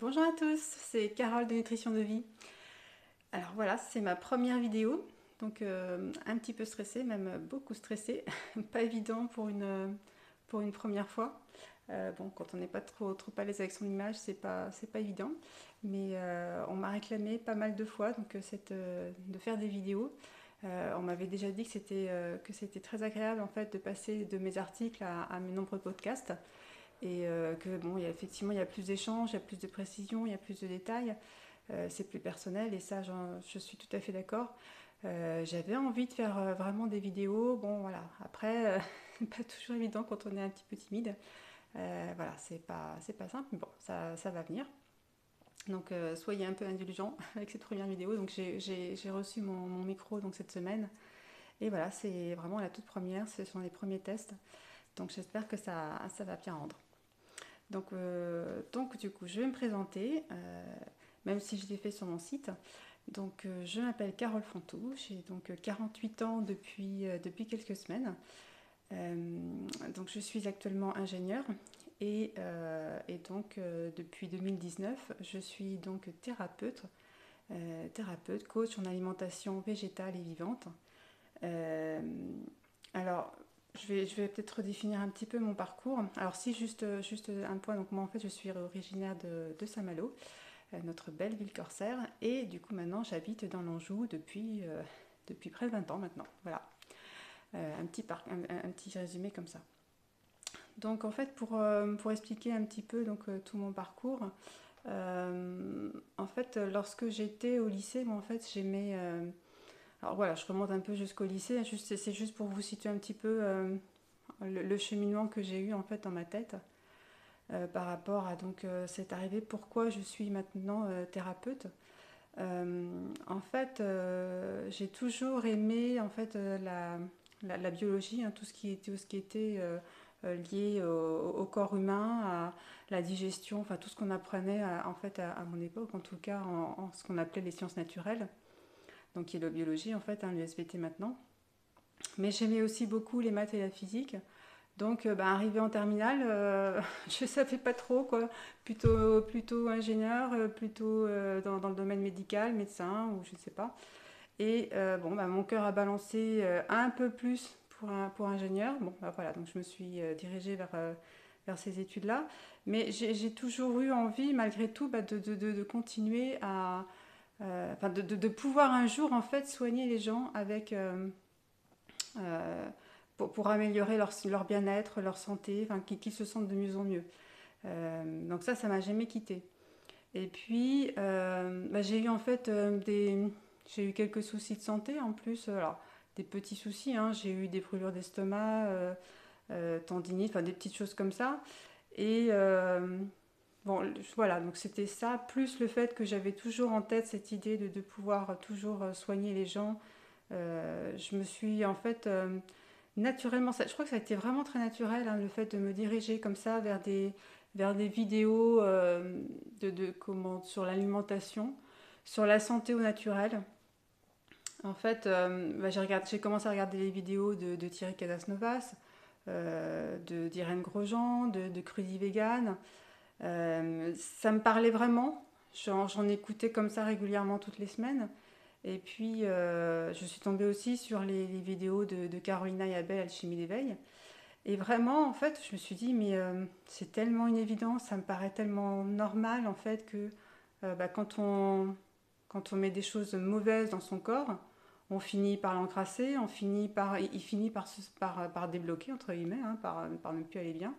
Bonjour à tous, c'est Carole de Nutrition de Vie. Alors voilà, c'est ma première vidéo, donc un petit peu stressée, même beaucoup stressée. Pas évident pour une première fois. Bon, quand on n'est pas trop à l'aise avec son image, c'est pas évident. Mais on m'a réclamé pas mal de fois de faire des vidéos. On m'avait déjà dit que c'était très agréable en fait de passer de mes articles à mes nombreux podcasts. Et que bon, effectivement, il y a plus d'échanges, il y a plus de précision, il y a plus de détails, c'est plus personnel et ça, je suis tout à fait d'accord. J'avais envie de faire vraiment des vidéos, bon voilà, après, pas toujours évident quand on est un petit peu timide. Voilà, c'est pas simple, mais bon, ça va venir. Donc soyez un peu indulgents avec cette première vidéo. Donc j'ai reçu mon micro donc, cette semaine. Et voilà, c'est vraiment la toute première, ce sont les premiers tests. Donc j'espère que ça va bien rendre. Donc du coup, je vais me présenter, même si je l'ai fait sur mon site. Donc je m'appelle Carole Fontou, j'ai donc 48 ans depuis quelques semaines. Donc je suis actuellement ingénieure et donc depuis 2019, je suis donc thérapeute, coach en alimentation végétale et vivante. Euh, alors, je vais peut-être redéfinir un petit peu mon parcours. Alors, si juste un point, donc moi en fait je suis originaire de Saint-Malo, notre belle ville corsaire, et du coup maintenant j'habite dans l'Anjou depuis près de 20 ans maintenant. Voilà, un petit résumé comme ça. Donc en fait pour expliquer un petit peu tout mon parcours, en fait lorsque j'étais au lycée, moi en fait j'aimais alors voilà, je remonte un peu jusqu'au lycée, c'est juste pour vous situer un petit peu le cheminement que j'ai eu en fait dans ma tête par rapport à cette arrivée, pourquoi je suis maintenant thérapeute. En fait, j'ai toujours aimé en fait la biologie, hein, tout ce qui était lié au corps humain, à la digestion, enfin tout ce qu'on apprenait en fait à mon époque, en tout cas en ce qu'on appelait les sciences naturelles, donc qui est la biologie en fait, hein, le SVT maintenant. Mais j'aimais aussi beaucoup les maths et la physique. Donc, arrivé en terminale, je ne savais pas trop quoi. Plutôt ingénieur, plutôt dans le domaine médical, médecin ou je ne sais pas. Et bon, mon cœur a balancé un peu plus pour ingénieur. Bon, voilà, donc je me suis dirigée vers ces études-là. Mais j'ai toujours eu envie, malgré tout, de continuer de pouvoir un jour en fait soigner les gens avec euh, pour améliorer leur bien-être, leur santé, enfin, qu'ils se sentent de mieux en mieux. Donc ça m'a jamais quitté. Et puis, j'ai eu en fait j'ai eu quelques soucis de santé en plus. Alors, des petits soucis, hein, j'ai eu des brûlures d'estomac, tendinite, enfin des petites choses comme ça. Et bon, voilà, donc c'était ça, plus le fait que j'avais toujours en tête cette idée de pouvoir toujours soigner les gens. Je me suis en fait naturellement, je crois que ça a été vraiment très naturel, hein, le fait de me diriger comme ça vers des vidéos sur l'alimentation, sur la santé au naturel. En fait, j'ai commencé à regarder les vidéos de Thierry Cadasnovas, d'Irène Grosjean, de Crudy Vegan. Ça me parlait vraiment. J'en écoutais comme ça régulièrement toutes les semaines. Et puis, je suis tombée aussi sur les vidéos de Carolina et Abel, Alchimie d'éveil. Et vraiment, en fait, je me suis dit, mais c'est tellement une évidence, ça me paraît tellement normal, en fait, que quand on met des choses mauvaises dans son corps, on finit par l'encrasser, il finit par débloquer, entre guillemets, hein, par ne plus aller bien.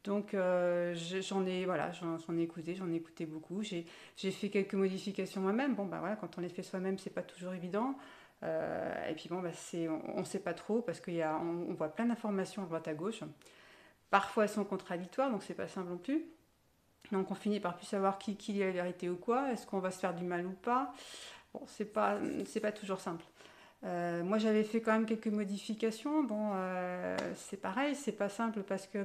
Donc j'en ai écouté, j'en ai écouté beaucoup. J'ai fait quelques modifications moi-même. Bon voilà, quand on les fait soi-même, c'est pas toujours évident. Et puis bon on sait pas trop parce on voit plein d'informations à droite à gauche. Parfois elles sont contradictoires, donc c'est pas simple non plus. Donc on finit par plus savoir qui dit la vérité ou quoi. Est-ce qu'on va se faire du mal ou pas? Bon, c'est pas toujours simple. Moi j'avais fait quand même quelques modifications. Bon, c'est pareil, c'est pas simple parce que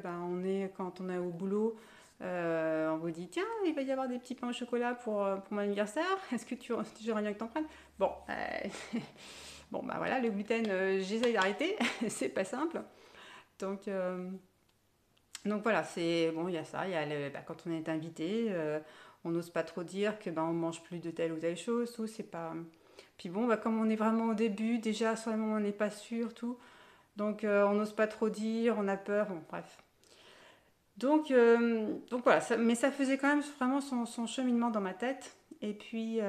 quand on est au boulot, on vous dit tiens, il va y avoir des petits pains au chocolat pour mon anniversaire. Est-ce que tu j'aimerais bien que t'en prennes? Bon, bon voilà, le gluten, j'essaye d'arrêter, c'est pas simple. Donc Donc voilà, c'est bon, il y a ça, il y a quand on est invité, on n'ose pas trop dire que on mange plus de telle ou telle chose, tout, c'est pas. Puis bon, comme on est vraiment au début, déjà, soit on n'est pas sûr, tout. Donc on n'ose pas trop dire, on a peur, bon, bref. Donc voilà, mais ça faisait quand même vraiment son cheminement dans ma tête. Et puis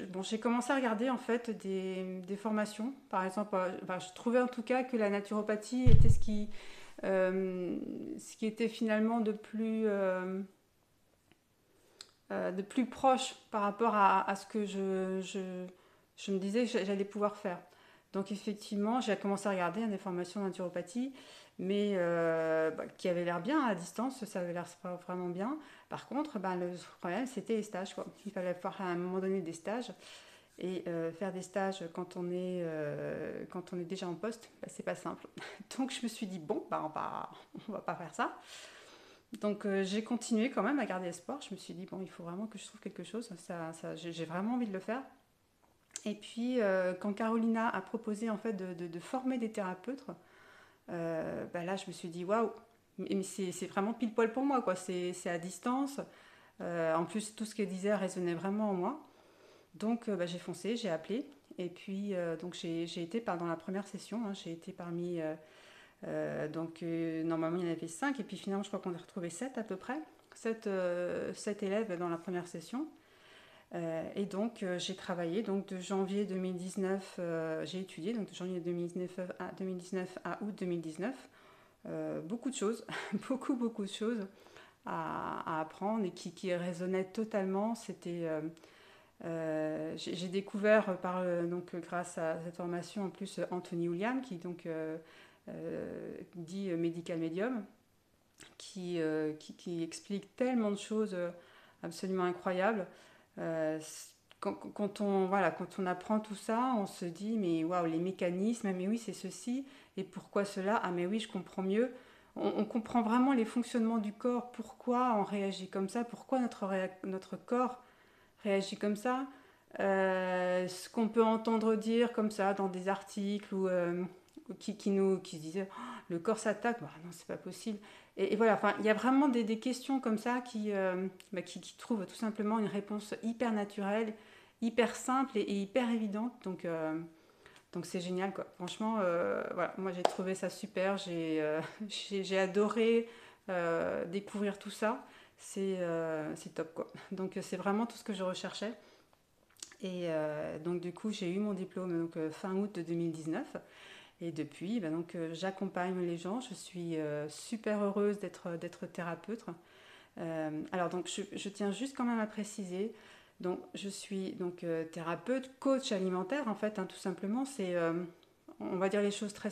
bon, j'ai commencé à regarder en fait des formations. Par exemple, je trouvais en tout cas que la naturopathie était ce qui était finalement de plus proche par rapport à ce que je me disais que j'allais pouvoir faire. Donc effectivement, j'ai commencé à regarder des formations en naturopathie, mais qui avaient l'air bien à distance, ça avait l'air vraiment bien. Par contre, le problème, c'était les stages, quoi. Il fallait faire à un moment donné des stages. Et faire des stages quand on est déjà en poste, c'est pas simple. Donc je me suis dit, bon, on va pas faire ça. Donc j'ai continué quand même à garder espoir. Je me suis dit, bon, il faut vraiment que je trouve quelque chose. J'ai vraiment envie de le faire. Et puis quand Carolina a proposé en fait de former des thérapeutes, là je me suis dit, waouh, mais c'est vraiment pile poil pour moi, quoi. C'est à distance. En plus, tout ce qu'elle disait résonnait vraiment en moi. Donc j'ai foncé, j'ai appelé. Et puis donc j'ai été dans la première session, hein, j'ai été parmi normalement il y en avait 5 et puis finalement je crois qu'on a retrouvé 7 à peu près, 7 élèves dans la première session. Et donc j'ai travaillé donc de janvier 2019, j'ai étudié donc de janvier 2019 à août 2019. Beaucoup de choses, beaucoup de choses à apprendre et qui résonnaient totalement. J'ai découvert donc grâce à cette formation en plus Anthony William qui donc dit Medical Medium qui explique tellement de choses absolument incroyables. Quand on apprend tout ça, on se dit mais waouh, les mécanismes, mais oui c'est ceci et pourquoi cela, ah mais oui je comprends mieux. On comprend vraiment les fonctionnements du corps, pourquoi on réagit comme ça, pourquoi notre corps réagit comme ça. Ce qu'on peut entendre dire comme ça dans des articles ou qui se disent oh, le corps s'attaque, non c'est pas possible. Et voilà, enfin il y a vraiment des questions comme ça qui trouvent tout simplement une réponse hyper naturelle, hyper simple et hyper évidente. Donc c'est génial quoi. Franchement, voilà, moi j'ai trouvé ça super, j'ai adoré découvrir tout ça. C'est top quoi. Donc c'est vraiment tout ce que je recherchais. Et donc du coup j'ai eu mon diplôme donc, fin août de 2019. Et depuis, donc, j'accompagne les gens. Je suis super heureuse d'être thérapeute. Alors donc je tiens juste quand même à préciser. Donc je suis donc thérapeute, coach alimentaire en fait, hein, tout simplement. On va dire les choses très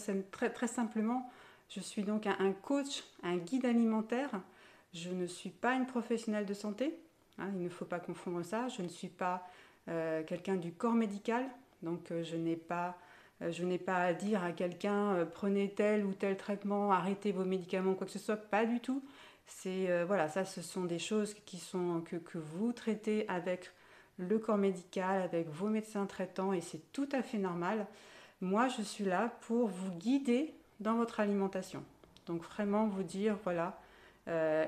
simplement. Je suis donc un coach, un guide alimentaire. Je ne suis pas une professionnelle de santé. Hein, il ne faut pas confondre ça. Je ne suis pas quelqu'un du corps médical. Donc je n'ai pas à dire à quelqu'un prenez tel ou tel traitement, arrêtez vos médicaments, quoi que ce soit. Pas du tout. Voilà, ça, ce sont des choses que vous traitez avec le corps médical, avec vos médecins traitants, et c'est tout à fait normal. Moi, je suis là pour vous guider dans votre alimentation. Donc vraiment vous dire, voilà, euh,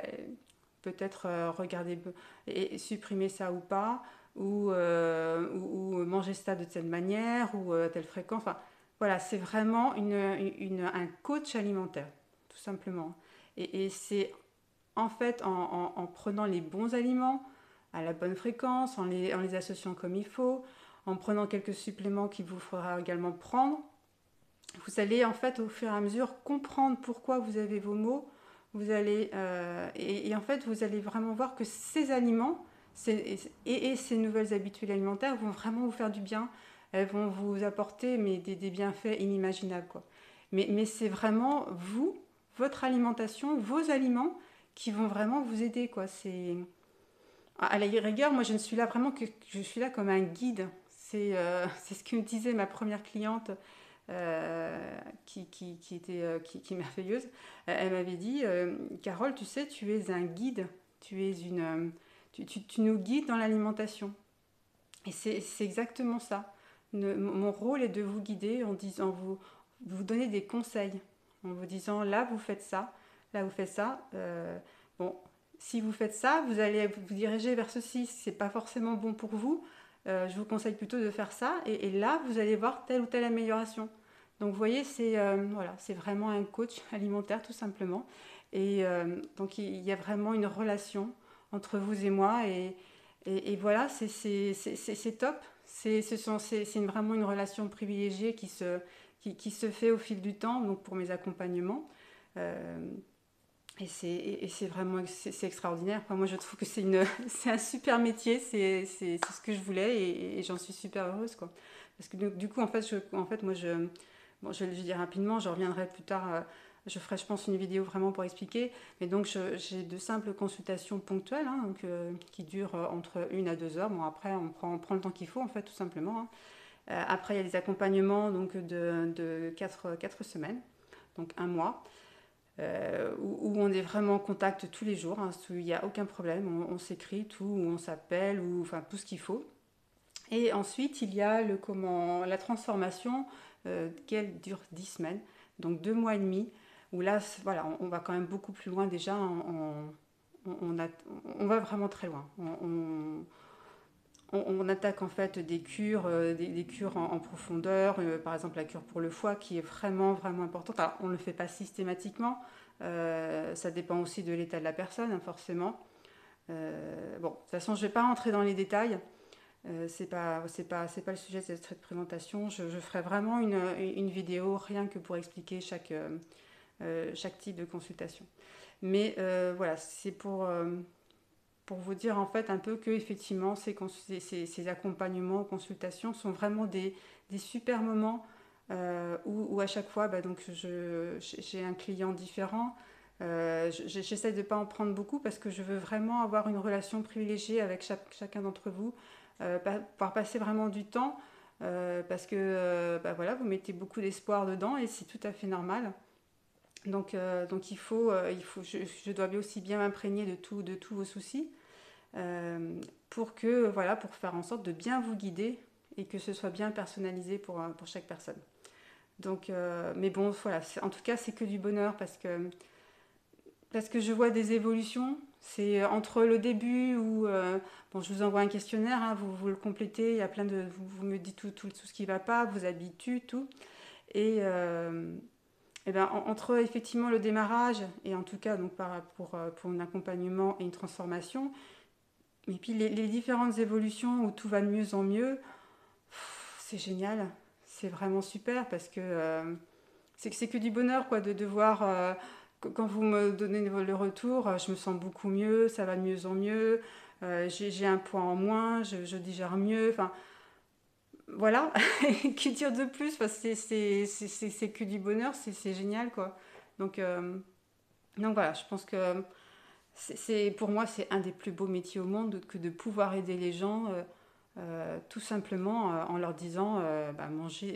peut-être regarder et supprimer ça ou pas, ou manger ça de telle manière, ou à telle fréquence. Enfin, voilà, c'est vraiment un coach alimentaire, tout simplement. Et c'est en fait en prenant les bons aliments à la bonne fréquence, en les associant comme il faut, en prenant quelques suppléments qu'il vous faudra également prendre, vous allez en fait au fur et à mesure comprendre pourquoi vous avez vos maux. Et en fait vous allez vraiment voir que ces aliments et ces nouvelles habitudes alimentaires vont vraiment vous faire du bien. Elles vont vous apporter des bienfaits inimaginables quoi. Mais c'est vraiment vous, votre alimentation, vos aliments qui vont vraiment vous aider quoi. À la rigueur, moi je ne suis là vraiment que je suis là comme un guide. C'est ce que me disait ma première cliente qui est merveilleuse. Elle m'avait dit Carole, tu sais, tu es un guide, tu nous guides dans l'alimentation. Et c'est exactement ça. Mon rôle est de vous guider en disant vous donner des conseils. en vous disant là vous faites ça, là vous faites ça. Bon, si vous faites ça, vous allez vous diriger vers ceci. Si c'est pas forcément bon pour vous, je vous conseille plutôt de faire ça. Et là, vous allez voir telle ou telle amélioration. Donc vous voyez, c'est voilà, c'est vraiment un coach alimentaire tout simplement. Et donc il y a vraiment une relation entre vous et moi. Et voilà, c'est top. C'est vraiment une relation privilégiée qui se fait au fil du temps, donc pour mes accompagnements. Euh, et c'est vraiment c'est extraordinaire. Moi, je trouve que c'est un super métier. C'est ce que je voulais et j'en suis super heureuse, quoi. Parce que du coup, en fait, moi, bon, je vais le dire rapidement, je reviendrai plus tard. Je ferai, je pense, une vidéo vraiment pour expliquer. Mais donc, j'ai de simples consultations ponctuelles, hein, donc, qui durent entre 1 à 2 heures. Bon, après, on prend le temps qu'il faut, en fait, tout simplement, hein. Après, il y a des accompagnements donc, de 4 semaines, donc 1 mois. Où on est vraiment en contact tous les jours, hein, il n'y a aucun problème, on s'écrit tout, ou on s'appelle, ou enfin tout ce qu'il faut. Et ensuite, il y a la transformation qui dure 10 semaines, donc 2 mois et demi, où là, voilà, on va quand même beaucoup plus loin déjà, on va vraiment très loin. On attaque en fait des cures, des cures en profondeur, par exemple la cure pour le foie qui est vraiment vraiment importante. Alors on ne le fait pas systématiquement, ça dépend aussi de l'état de la personne, hein, forcément. Bon, de toute façon je ne vais pas rentrer dans les détails, c'est pas le sujet de cette présentation. Je ferai vraiment une vidéo rien que pour expliquer chaque type de consultation. Mais voilà, c'est pour vous dire en fait un peu que effectivement ces accompagnements, consultations sont vraiment des super moments où à chaque fois donc j'ai un client différent. J'essaie de ne pas en prendre beaucoup parce que je veux vraiment avoir une relation privilégiée avec chacun d'entre vous, pouvoir passer vraiment du temps parce que voilà, vous mettez beaucoup d'espoir dedans et c'est tout à fait normal. Donc je dois aussi bien m'imprégner de tous vos soucis pour que voilà, pour faire en sorte de bien vous guider et que ce soit bien personnalisé pour chaque personne. Donc, mais bon, voilà, en tout cas, c'est que du bonheur parce que je vois des évolutions. C'est entre le début où bon, je vous envoie un questionnaire, hein, vous le complétez, il y a plein de, vous me dites tout ce qui ne va pas, vous habituez, tout. Et ben, entre effectivement le démarrage et en tout cas donc pour un accompagnement et une transformation, et puis les différentes évolutions où tout va de mieux en mieux, c'est génial, c'est vraiment super parce que c'est que du bonheur quoi de voir quand vous me donnez le retour, je me sens beaucoup mieux, ça va de mieux en mieux, j'ai un poids en moins, je digère mieux, enfin voilà, que dire de plus, enfin, c'est que du bonheur, c'est génial quoi. Donc, euh, donc voilà, je pense que pour moi c'est un des plus beaux métiers au monde que de pouvoir aider les gens tout simplement en leur disant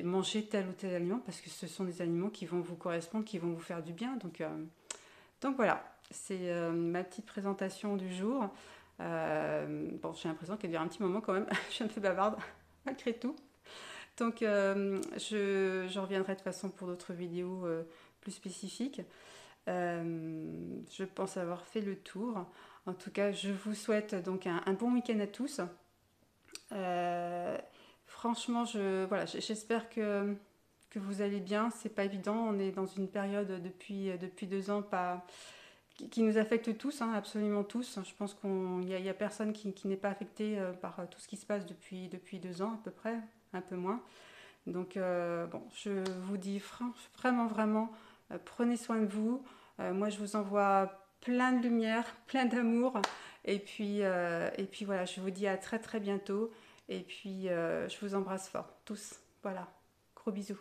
mangez tel ou tel aliment parce que ce sont des aliments qui vont vous correspondre, qui vont vous faire du bien. Donc voilà, c'est ma petite présentation du jour. Bon, j'ai l'impression qu'elle dure un petit moment quand même, je suis un peu bavarde malgré tout. Donc je reviendrai de toute façon pour d'autres vidéos plus spécifiques. Je pense avoir fait le tour. En tout cas, je vous souhaite donc un bon week-end à tous. Euh, Franchement, voilà, j'espère que vous allez bien. C'est pas évident. On est dans une période depuis 2 ans qui nous affecte tous, hein, absolument tous. Je pense qu'il y a personne qui n'est pas affecté par tout ce qui se passe depuis 2 ans à peu près, un peu moins. Donc bon, je vous dis vraiment, vraiment, prenez soin de vous. Moi, je vous envoie plein de lumière, plein d'amour. Et puis voilà, je vous dis à très très bientôt. Et puis je vous embrasse fort, tous. Voilà, gros bisous.